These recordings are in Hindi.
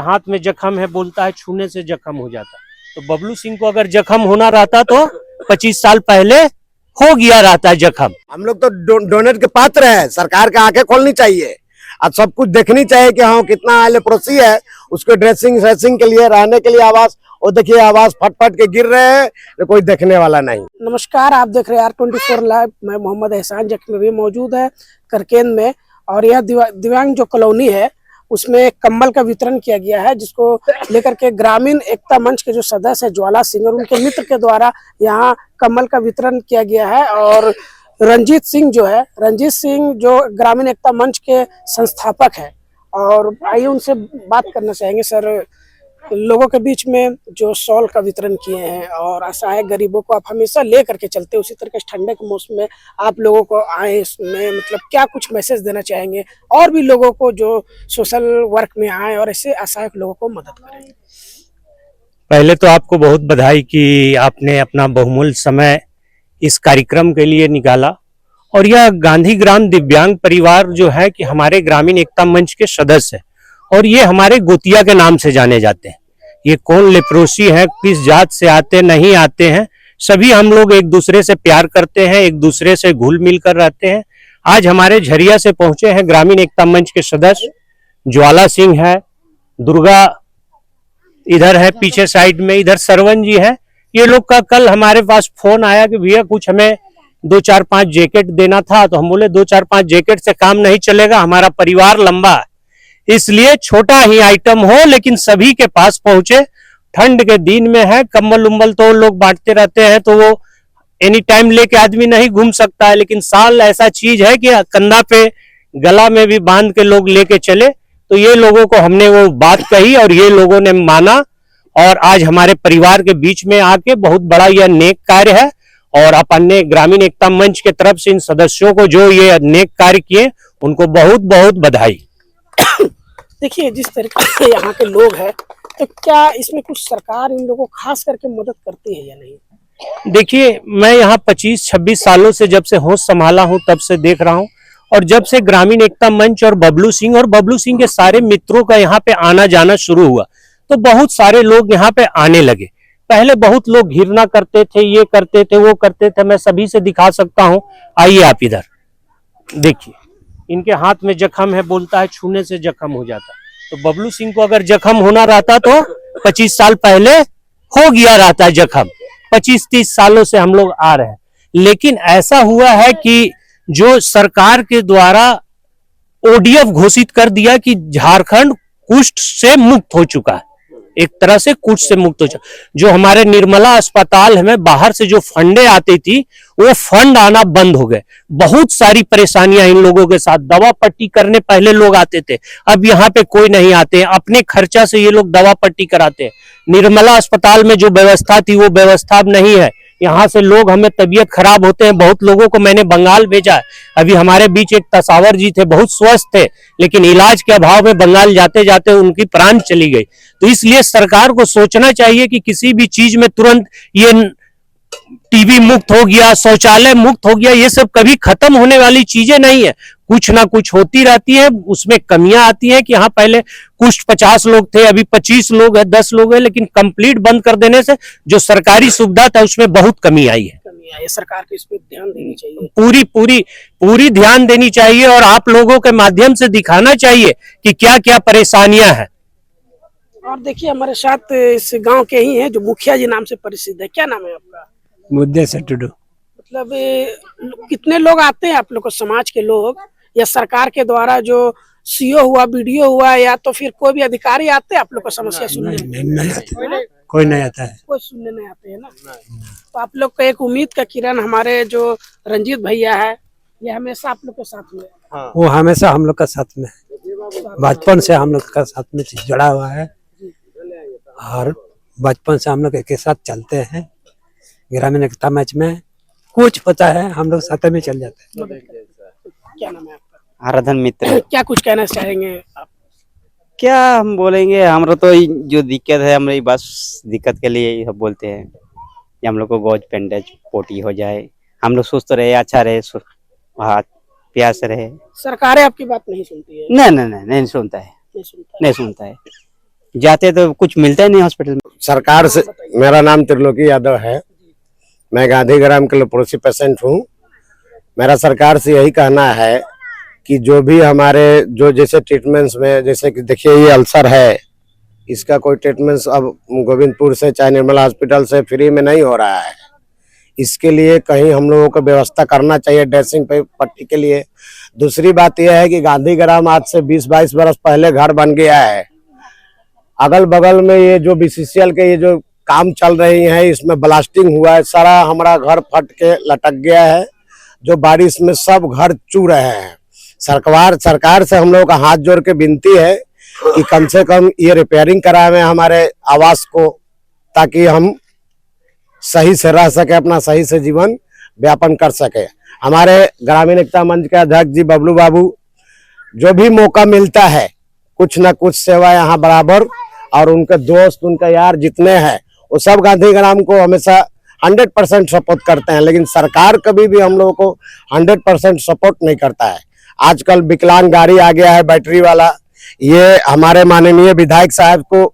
हाथ में जख्म है, बोलता है छूने से जख्म हो जाता। तो बबलू सिंह को अगर जख्म होना रहता तो 25 साल पहले हो गया रहता है जख्म। हम लोग तो डोनेट के पात्र है, सरकार के आंखें खोलनी चाहिए और सब कुछ देखनी चाहिए कि हाँ कितना लेप्रोसी है, उसको ड्रेसिंग के लिए, रहने के लिए आवास। और देखिए आवास फट फट के गिर रहे हैं, तो कोई देखने वाला नहीं। नमस्कार, आप देख रहे हैं R24 लाइव। मैं मोहम्मद एहसान जख्मी भी मौजूद है करकेन में, और यह दिव्यांग जो कॉलोनी है उसमें कंबल का वितरण किया गया है, जिसको लेकर के ग्रामीण एकता मंच के जो सदस्य है ज्वाला सिंह और उनके मित्र के द्वारा यहाँ कंबल का वितरण किया गया है। और रंजीत सिंह जो ग्रामीण एकता मंच के संस्थापक है, और आइए उनसे बात करना चाहेंगे। सर, लोगों के बीच में जो शॉल का वितरण किए हैं और असहाय गरीबों को आप हमेशा ले करके चलते, उसी तरह के ठंडे के मौसम में आप लोगों को आए, इसमें मतलब क्या कुछ मैसेज देना चाहेंगे और भी लोगों को जो सोशल वर्क में आए और ऐसे असहाय लोगों को मदद करें? पहले तो आपको बहुत बधाई कि आपने अपना बहुमूल्य समय इस कार्यक्रम के लिए निकाला। और यह गांधी ग्राम दिव्यांग परिवार जो है कि हमारे ग्रामीण एकता मंच के सदस्य है, और ये हमारे गोतिया के नाम से जाने जाते हैं। ये कौन लेप्रोसी है, किस जात से आते नहीं आते हैं, सभी हम लोग एक दूसरे से प्यार करते हैं, एक दूसरे से घुल मिल कर रहते हैं। आज हमारे झरिया से पहुंचे हैं ग्रामीण एकता मंच के सदस्य ज्वाला सिंह है, दुर्गा इधर है पीछे साइड में, इधर सरवन जी है। ये लोग का कल हमारे पास फोन आया कि भैया कुछ हमें 2-4-5 जैकेट देना था। तो हम बोले 2-4-5 जैकेट से काम नहीं चलेगा, हमारा परिवार लंबा है, इसलिए छोटा ही आइटम हो लेकिन सभी के पास पहुंचे। ठंड के दिन में है, कंबल उम्बल तो लोग बांटते रहते हैं, तो वो एनी टाइम लेके आदमी नहीं घूम सकता है, लेकिन साल ऐसा चीज है कि कंधा पे गला में भी बांध के लोग लेके चले। तो ये लोगों को हमने वो बात कही और ये लोगों ने माना, और आज हमारे परिवार के बीच में आके बहुत बड़ा यह नेक कार्य है। और अपने ग्रामीण एकता मंच के तरफ से इन सदस्यों को जो ये नेक कार्य किए उनको बहुत बहुत बधाई। देखिए, जिस तरीके से यहाँ के लोग हैं, तो क्या इसमें कुछ सरकार इन लोगों को खास करके मदद करती है या नहीं? देखिए, मैं यहाँ 25-26 सालों से जब से होश संभाला हूँ तब से देख रहा हूँ, और जब से ग्रामीण एकता मंच और बबलू सिंह के सारे मित्रों का यहाँ पे आना जाना शुरू हुआ, तो बहुत सारे लोग यहाँ पे आने लगे। पहले बहुत लोग घिरना करते थे, ये करते थे, वो करते थे। मैं सभी से दिखा सकता हूँ, आइए आप इधर देखिए, इनके हाथ में जख्म है, बोलता है छूने से जख्म हो जाता। तो बबलू सिंह को अगर जख्म होना रहता तो 25 साल पहले हो गया रहता है जख्म। 25-30 सालों से हम लोग आ रहे हैं, लेकिन ऐसा हुआ है कि जो सरकार के द्वारा ODF घोषित कर दिया कि झारखंड कुष्ठ से मुक्त हो चुका है, एक तरह से कुष्ठ से मुक्त हो चुका। जो हमारे निर्मला अस्पताल में बाहर से जो फंडे आती थी, वो फंड आना बंद हो गए। बहुत सारी परेशानियां इन लोगों के साथ। दवा पट्टी करने पहले लोग आते थे, अब यहाँ पे कोई नहीं आते हैं, अपने खर्चा से ये लोग दवा पट्टी कराते हैं। निर्मला अस्पताल में जो व्यवस्था थी वो व्यवस्था अब नहीं है। यहाँ से लोग, हमें तबीयत खराब होते हैं, बहुत लोगों को मैंने बंगाल भेजा है। अभी हमारे बीच एक तसावर जी थे, बहुत स्वस्थ थे, लेकिन इलाज के अभाव में बंगाल जाते जाते उनकी प्राण चली गई। तो इसलिए सरकार को सोचना चाहिए कि किसी भी चीज में तुरंत ये टीबी मुक्त हो गया, शौचालय मुक्त हो गया, ये सब कभी खत्म होने वाली चीजें नहीं है। कुछ ना कुछ होती रहती है, उसमें कमियां आती हैं कि हाँ पहले कुछ 50 लोग थे, अभी 25 लोग है, 10 लोग है, लेकिन कंप्लीट बंद कर देने से जो सरकारी सुविधा था उसमें बहुत कमी आई है। सरकार को इस पे ध्यान देनी चाहिए, पूरी ध्यान देनी चाहिए, और आप लोगों के माध्यम से दिखाना चाहिए कि क्या क्या परेशानियां हैं। और देखिए, हमारे साथ इस गांव के ही हैं जो मुखिया जी नाम से प्रसिद्ध है। क्या नाम है आपका? मुद्देसर टुडू। मतलब कितने लोग आते हैं आप लोग को, समाज के लोग, या सरकार के द्वारा जो CO हुआ, BDO हुआ, या तो फिर कोई भी अधिकारी आते हैं आप लोग को समस्या सुनने? नहीं आते, कोई नहीं आता है, कोई सुनने नहीं आते है ना। तो आप लोग को एक उम्मीद का किरण हमारे जो रंजीत भैया है, ये हमेशा आप लोग के साथ में है। वो हमेशा हम लोग का साथ में है, बचपन से हम लोग का साथ में जुड़ा हुआ है, और बचपन से हम लोग एक साथ चलते हैं। ग्रामीण एकता मंच में कुछ पता है, हम लोग साथ में चल जाते हैं। क्या नाम है आपका? आराधन मित्र। क्या कुछ कहना चाहेंगे आप? क्या हम बोलेंगे, हमारा तो जो दिक्कत है, हमारी बस दिक्कत के लिए सब बोलते हैं कि हम लोग को गौज पेंडेज पोटी हो जाए, हम लोग सुस्त रहे, अच्छा रहे, हाथ प्यास रहे। सरकारें आपकी बात नहीं सुनती है? नहीं सुनता है, नहीं सुनता है। जाते तो कुछ मिलता ही नहीं हॉस्पिटल में। सरकार से, मेरा नाम त्रिलोकी यादव है, मैं गांधीग्राम के लेप्रोसी पेशेंट हूँ। मेरा सरकार से यही कहना है कि जो भी हमारे जो जैसे ट्रीटमेंट्स में, जैसे कि देखिए ये अल्सर है, इसका कोई ट्रीटमेंट्स अब गोविंदपुर से चाहे निर्मला हॉस्पिटल से फ्री में नहीं हो रहा है। इसके लिए कहीं हम लोगों को व्यवस्था करना चाहिए ड्रेसिंग पट्टी के लिए। दूसरी बात यह है कि गांधीग्राम आज से 20-22 बरस पहले घर बन गया है। अगल बगल में ये जो बीसीसीएल के ये जो काम चल रही है, इसमें ब्लास्टिंग हुआ है, सारा हमारा घर फट के लटक गया है। जो बारिश में सब घर चू रहे हैं। सरकार से हम लोगों का हाथ जोड़ के विनती है कि कम से कम ये रिपेयरिंग करावे हमारे आवास को, ताकि हम सही से रह सके, अपना सही से जीवन व्यापन कर सके। हमारे ग्रामीण एकता मंच के अध्यक्ष जी बबलू बाबू, जो भी मौका मिलता है कुछ न कुछ सेवा यहाँ बराबर, और उनके दोस्त उनके यार जितने हैं वो सब गांधीग्राम को हमेशा 100% सपोर्ट करते हैं। लेकिन सरकार कभी भी हम लोगों को 100% सपोर्ट नहीं करता है। आजकल विकलांग गाड़ी आ गया है बैटरी वाला, ये हमारे माननीय विधायक साहब को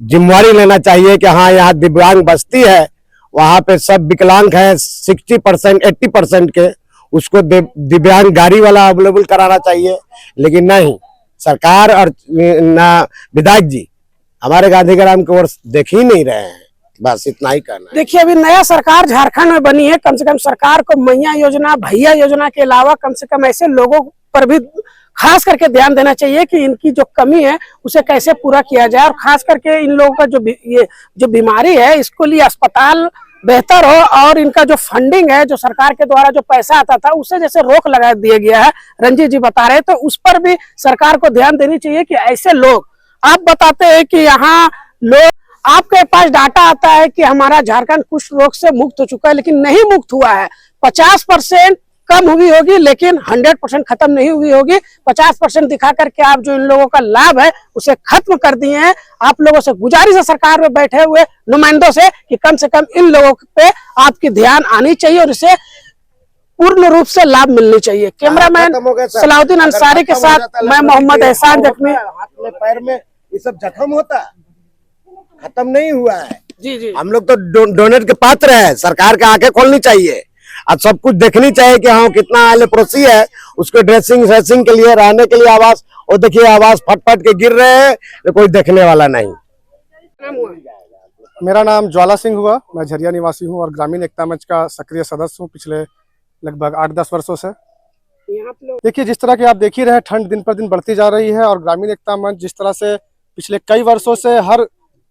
जिम्मेवारी लेना चाहिए कि हाँ यहाँ दिव्यांग बस्ती है, वहाँ पे सब विकलांग है 60% 80% के, उसको दिव्यांग गाड़ी वाला अवेलेबल कराना चाहिए। लेकिन नहीं, सरकार और ना विधायक जी हमारे गांधीग्राम की ओर देख ही नहीं रहे हैं। बस इतना ही कहना है। देखिए, अभी नया सरकार झारखंड में बनी है, कम से कम सरकार को मैया योजना, भैया योजना के अलावा कम से कम ऐसे लोगों पर भी खास करके ध्यान देना चाहिए कि इनकी जो कमी है उसे कैसे पूरा किया जाए। और खास करके इन लोगों का ये जो बीमारी है, इसको लिए अस्पताल बेहतर हो, और इनका जो फंडिंग है, जो सरकार के द्वारा जो पैसा आता था उसे जैसे रोक लगा दिया गया है, रंजीत जी बता रहे, तो उस पर भी सरकार को ध्यान देनी चाहिए कि ऐसे लोग, आप बताते हैं कि यहाँ लोग, आपके पास डाटा आता है कि हमारा झारखंड कुष्ठ रोग से मुक्त हो चुका है, लेकिन नहीं मुक्त हुआ है। 50% कम हुई होगी, लेकिन 100% खत्म नहीं हुई होगी। 50% दिखा करके आप जो इन लोगों का लाभ है उसे खत्म कर दिए हैं। आप लोगों से गुजारिश है सरकार में बैठे हुए नुमाइंदों से कि कम से कम इन लोगों पे आपकी ध्यान आनी चाहिए और इसे पूर्ण रूप से लाभ मिलनी चाहिए। कैमरामैन सलाउद्दीन अंसारी के साथ मैं मोहम्मद एहसान जख्मी। हाथ में पैर में ये सब जख्म होता है, खत्म नहीं हुआ है। जी हम लोग तो डोनेट के पात्र है, सरकार के आंखें खोलनी चाहिए और सब कुछ देखनी चाहिए कि हाँ कितना लेप्रोसी है, उसके ड्रेसिंग के लिए, रहने के लिए आवास, और देखिए आवास फट के गिर रहे हैं, तो कोई देखने वाला नहीं। मेरा नाम ज्वाला सिंह हुआ, मैं झरिया निवासी हूँ और ग्रामीण एकता मंच का सक्रिय सदस्य हूँ पिछले लगभग 8-10 वर्षों से। देखिए, जिस तरह की आप देख ही रहे हैं, ठंड दिन पर दिन बढ़ती जा रही है और ग्रामीण एकता मंच जिस तरह से पिछले कई वर्षों से हर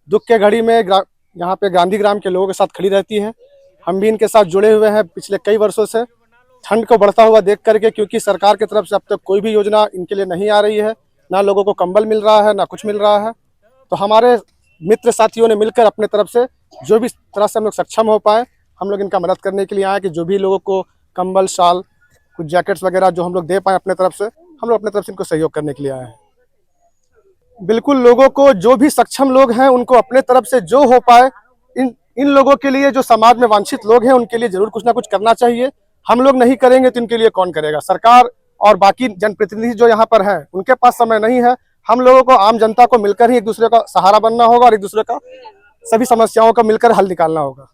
दुख के घड़ी में यहाँ पे गांधीग्राम के लोगों के साथ खड़ी रहती है। हम भी इनके साथ जुड़े हुए हैं पिछले कई वर्षों से, ठंड को बढ़ता हुआ देख करके, क्योंकि सरकार की तरफ से अब तक कोई भी योजना इनके लिए नहीं आ रही है, ना लोगों को कंबल मिल रहा है, ना कुछ मिल रहा है। तो हमारे मित्र साथियों ने मिलकर अपने तरफ से जो भी तरह से हम लोग सक्षम हो पाए, हम लोग इनका मदद करने के लिए आए कि जो भी लोगों को कंबल, शाल, कुछ जैकेट्स वगैरह जो हम लोग दे पाए अपने तरफ से, हम लोग अपने तरफ से इनको सहयोग करने के लिए आए हैं। बिल्कुल, लोगों को जो भी सक्षम लोग हैं उनको अपने तरफ से जो हो पाए, इन लोगों के लिए, जो समाज में वांछित लोग हैं उनके लिए जरूर कुछ ना कुछ करना चाहिए। हम लोग नहीं करेंगे तो इनके लिए कौन करेगा? सरकार और बाकी जनप्रतिनिधि जो यहाँ पर हैं उनके पास समय नहीं है। हम लोगों को, आम जनता को मिलकर ही एक दूसरे का सहारा बनना होगा और एक दूसरे का सभी समस्याओं का मिलकर हल निकालना होगा।